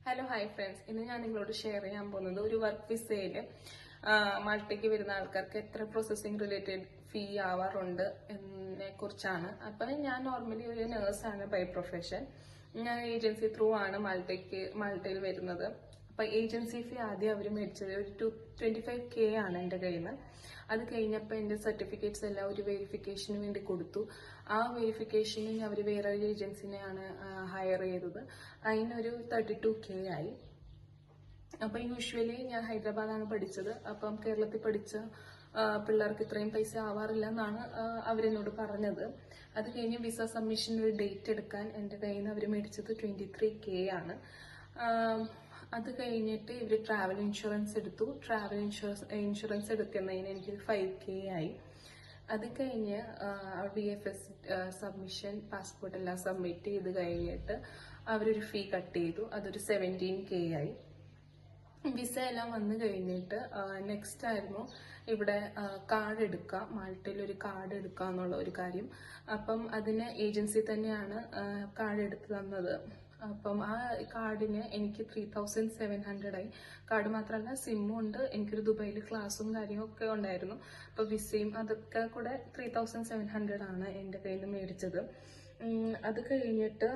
Hello hi friends, ഇന്ന് ഞാൻ നിങ്ങളോട് ഷെയർ ചെയ്യാൻ പോകുന്നത് ഒരു വർക്ക് വിസയിൽ മാൾട്ടയ്ക്ക് വരുന്ന ആൾക്കാർക്ക് എത്ര പ്രോസസ്സിംഗ് റിലേറ്റഡ് ഫീ ആവാറുണ്ട് എന്നതിനെ കുറിച്ചാണ്. അപ്പം ഞാൻ നോർമലി ഒരു നേഴ്സാണ് ബൈ പ്രൊഫഷൻ. ഞാൻ ഏജൻസി ത്രൂ ആണ് മാൾട്ടയിൽ വരുന്നത്. അപ്പം ഏജൻസി ഫീ ആദ്യം അവർ മേടിച്ചത് ഒരു 25K ആണ് എൻ്റെ കയ്യിൽ നിന്ന്. അത് കഴിഞ്ഞപ്പോൾ എൻ്റെ സർട്ടിഫിക്കറ്റ്സ് എല്ലാം ഒരു വെരിഫിക്കേഷന് വേണ്ടി കൊടുത്തു. ആ വെരിഫിക്കേഷന് അവർ വേറെ ഒരു ഏജൻസിനെയാണ് ഹയർ ചെയ്തത്. അതിനൊരു 32K ആയി. അപ്പം യൂഷ്വലി ഞാൻ ഹൈദരാബാദാണ് പഠിച്ചത്. അപ്പം കേരളത്തിൽ പഠിച്ച പിള്ളേർക്ക് ഇത്രയും പൈസ ആവാറില്ല എന്നാണ് അവരെന്നോട് പറഞ്ഞത്. അത് കഴിഞ്ഞ് വിസ സബ്മിഷൻ ഒരു ഡേറ്റ് എടുക്കാൻ എൻ്റെ കയ്യിൽ നിന്ന് അവർ മേടിച്ചത് 23K ആണ്. അത് കഴിഞ്ഞിട്ട് ഇവർ ട്രാവൽ ഇൻഷുറൻസ് എടുത്തു. ട്രാവൽ ഇൻഷുറൻസ് എടുക്കുന്നതിന് എനിക്ക് 5K ആയി. അത് കഴിഞ്ഞ് VFS സബ്മിഷൻ, പാസ്പോർട്ട് എല്ലാം സബ്മിറ്റ് ചെയ്ത് കഴിഞ്ഞിട്ട് അവരൊരു ഫീ കട്ട് ചെയ്തു. അതൊരു 17K ആയി. വിസ എല്ലാം വന്നു കഴിഞ്ഞിട്ട് നെക്സ്റ്റ് ആയിരുന്നു ഇവിടെ കാർഡ് എടുക്കുക, മാൾട്ടയിൽ ഒരു കാർഡ് എടുക്കുക എന്നുള്ള ഒരു കാര്യം. അപ്പം അതിന് ഏജൻസി തന്നെയാണ് കാർഡ് എടുത്ത് തന്നത്. അപ്പം ആ കാർഡിന് എനിക്ക് 3700 ആയി. കാർഡ് മാത്രമല്ല സിമ്മും ഉണ്ട്. എനിക്കൊരു ദുബായിൽ ക്ലാസ്സും കാര്യങ്ങളൊക്കെ ഉണ്ടായിരുന്നു. അപ്പോൾ വിസയും അതൊക്കെ കൂടെ 3700 ആണ് എൻ്റെ കയ്യിൽ നിന്ന് മേടിച്ചത്. അത് കഴിഞ്ഞിട്ട്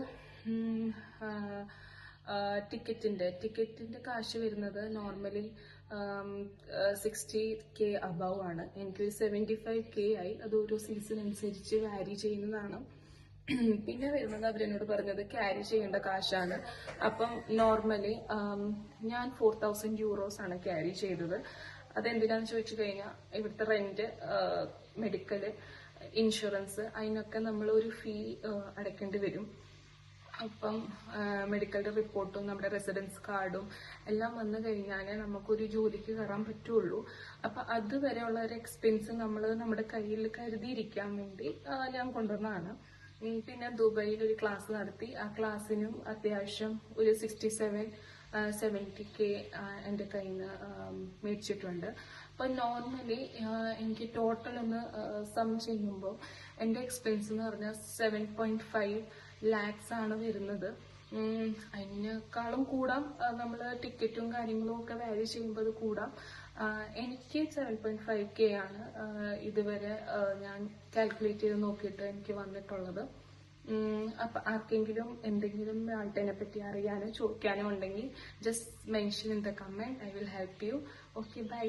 ടിക്കറ്റിന്റെ കാശ് വരുന്നത് നോർമലി 60K അബവ് ആണ്. എനിക്കൊരു 75K ആയി. അത് ഓരോ സീസൺ അനുസരിച്ച് വാരി ചെയ്യുന്നതാണ്. പിന്നെ വരുന്നത് അവരെന്നോട് പറഞ്ഞത് ക്യാരി ചെയ്യേണ്ട കാശാണ്. അപ്പം നോർമലി ഞാൻ 4000 euros ആണ് ക്യാരി ചെയ്തത്. അതെന്തിനാന്ന് ചോദിച്ചു കഴിഞ്ഞാൽ ഇവിടുത്തെ റെന്റ്, മെഡിക്കൽ, ഇൻഷുറൻസ്, അതിനൊക്കെ നമ്മൾ ഒരു ഫീ അടയ്ക്കേണ്ടി വരും. അപ്പം മെഡിക്കലിന്റെ റിപ്പോർട്ടും നമ്മുടെ റെസിഡൻസ് കാർഡും എല്ലാം വന്നു കഴിഞ്ഞാലേ നമുക്കൊരു ജോലിക്ക് കയറാൻ പറ്റുള്ളൂ. അപ്പം അതുവരെയുള്ള ഒരു എക്സ്പെൻസ് നമ്മൾ നമ്മുടെ കയ്യിൽ കരുതിയിരിക്കാൻ വേണ്ടി ഞാൻ കൊണ്ടുവന്നതാണ്. പിന്നെ ദുബായിൽ ഒരു ക്ലാസ് നടത്തി. ആ ക്ലാസ്സിനും അത്യാവശ്യം ഒരു 67-70K എൻ്റെ കയ്യിൽ നിന്ന് മേടിച്ചിട്ടുണ്ട്. അപ്പം നോർമലി എനിക്ക് ടോട്ടൽ ഒന്ന് സം ചെയ്യുമ്പോൾ എൻ്റെ എക്സ്പെൻസ് എന്ന് പറഞ്ഞാൽ 7.5 lakhs ആണ് വരുന്നത്. അതിനേക്കാളും കൂടാം. നമ്മൾ ടിക്കറ്റും കാര്യങ്ങളും ഒക്കെ വാല്യൂ ചെയ്യുമ്പോൾ അത് കൂടാം. എനിക്ക് 7.5K ആണ് ഇതുവരെ ഞാൻ കാൽക്കുലേറ്റ് ചെയ്ത് നോക്കിയിട്ട് എനിക്ക് വന്നിട്ടുള്ളത്. അപ്പൊ ആർക്കെങ്കിലും എന്തെങ്കിലും മാൾട്ടയെ പറ്റി അറിയാനോ ചോദിക്കാനോ ഉണ്ടെങ്കിൽ just mention in the comment. I will help you. Okay, by.